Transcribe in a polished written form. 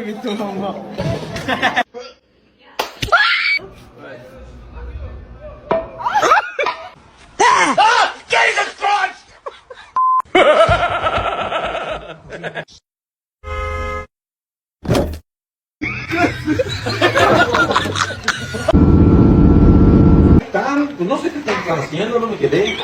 Bito mo. Jesus Christ! No sé qué están haciendo, no me quedé.